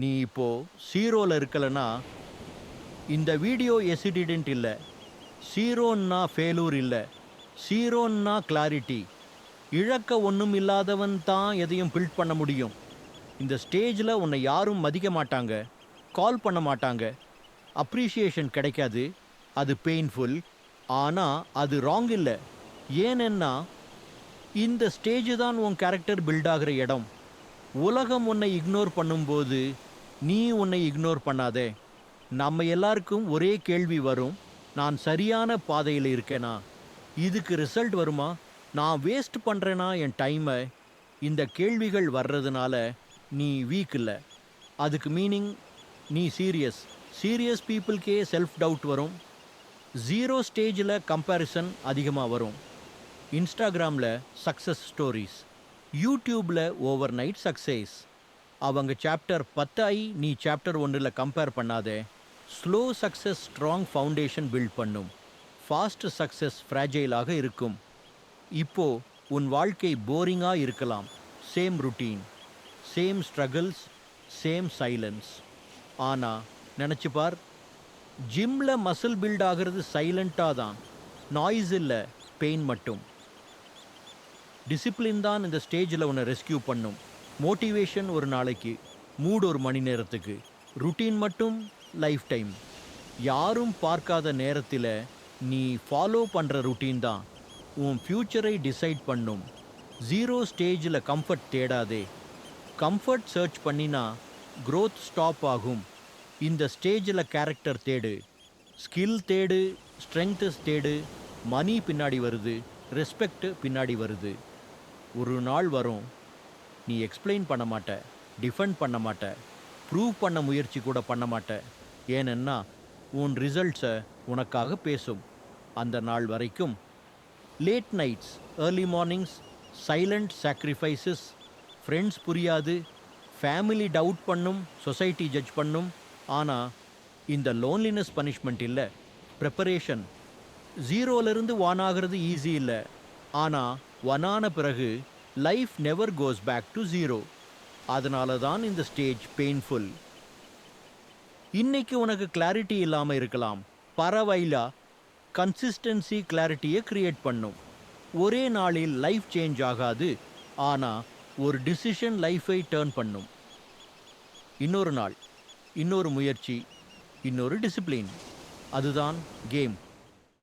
நீ இப்போ ஜீரோல இருக்கலனா இந்த வீடியோ எசிடிடென்ட் இல்ல. ஜீரோன்னா ஃபெயிலூர் இல்ல. ஜீரோன்னா கிளாரிட்டி. இழக்க ஒண்ணும் இல்லாதவன் தான் எதையும் பில்ட் பண்ண முடியும். இந்த ஸ்டேஜ்ல உன்னை யாரும் மதிக்க மாட்டாங்க, கால் பண்ண மாட்டாங்க, அப்ரிசியேஷன் கிடைக்காது. அது பெயின்ஃபுல். ஆனா அது ராங் இல்ல. ஏனென்னா இந்த ஸ்டேஜ் தான் உன் கேரக்டர் பில்ட் ஆகிற இடம். உலகம் உன்னை இக்னோர் பண்ணும்போது நீ உன்னை இக்னோர் பண்ணாதே. நம்ம எல்லாருக்கும் ஒரே கேள்வி வரும். நான் சரியான பாதையில் இருக்கேனா? இதுக்கு ரிசல்ட் வருமா? நான் வேஸ்ட் பண்றேனா என் டைமை? இந்த கேள்விகள் வர்றதுனால நீ வீக் இல்ல. அதுக்கு மீனிங் நீ சீரியஸ். சீரியஸ் பீப்புளுக்கே செல்ஃப் டவுட் வரும். ஜீரோ ஸ்டேஜில் கம்பேரிசன் அதிகமாக வரும். இன்ஸ்டாகிராமில் சக்ஸஸ் ஸ்டோரிஸ், யூடியூப்பில் ஓவர் நைட் சக்ஸஸ். அவங்க சாப்டர் 10 ஆகி நீ சாப்டர் 1 கம்பேர் பண்ணாதே. Slow success strong foundation build பண்ணும். ஃபாஸ்ட் சக்ஸஸ் ஃப்ராஜைலாக இருக்கும். இப்போ உன் வாழ்க்கை போரிங்காக இருக்கலாம். Same routine, same struggles, same silence. ஆனால் நினச்சி பார், ஜிம்ல மசில் பில்ட் ஆகிறது சைலண்ட்டாக தான். நாய்ஸ் இல்லை, பெயின் மட்டும். டிசிப்ளின் தான் இந்த ஸ்டேஜில் உன்னை ரெஸ்கியூ பண்ணும். மோட்டிவேஷன் ஒரு நாளைக்கு, மூட் ஒரு மணி நேரத்துக்கு, ருட்டீன் மட்டும் லைஃப் டைம். யாரும் பார்க்காத நேரத்தில் நீ ஃபாலோ பண்ணுற ருட்டீன் தான் உன் ஃப்யூச்சரை டிசைட் பண்ணும். ஜீரோ ஸ்டேஜில் கம்ஃபர்ட் தேடாதே. கம்ஃபர்ட் சர்ச் பண்ணினா க்ரோத் ஸ்டாப் ஆகும். இந்த ஸ்டேஜில் கேரக்டர் தேடு, ஸ்கில் தேடு, ஸ்ட்ரெங்க்ஸ் தேடு. மணி பின்னாடி வருது, ரெஸ்பெக்ட் பின்னாடி வருது. ஒரு நாள் வரும், நீ எக்ஸ்பிளைன் பண்ண மாட்ட, டிஃபெண்ட் பண்ண மாட்ட, ப்ரூவ் பண்ண முயற்சி கூட பண்ண மாட்ட. ஏனென்னா உன் ரிசல்ட்ஸை உனக்காக பேசும். அந்த நாள் வரைக்கும் late nights, early mornings, silent sacrifices, friends புரியாது, ஃபேமிலி டவுட் பண்ணும், சொசைட்டி ஜட்ஜ் பண்ணும். ஆனால் இந்த லோன்லினஸ் பனிஷ்மெண்ட் இல்லை, ப்ரிப்பரேஷன். ஜீரோலேருந்து ஒன் ஆகிறது ஈஸி இல்லை. ஆனால் ஒன்னான பிறகு life never goes back to zero. அதனால தான் இந்த ஸ்டேஜ் பெயின்ஃபுல். இன்னைக்கு உனக்கு கிளாரிட்டி இல்லாமல் இருக்கலாம். பரவாயில்ல, கன்சிஸ்டன்சி கிளாரிட்டியை கிரியேட் பண்ணும். ஒரே நாளில் லைஃப் சேஞ்ச் ஆகாது, ஆனால் ஒரு டிசிஷன் லைஃபை டேர்ன் பண்ணும். இன்னொரு நாள், இன்னொரு முயற்சி, இன்னொரு டிசிப்ளின். அதுதான் கேம்.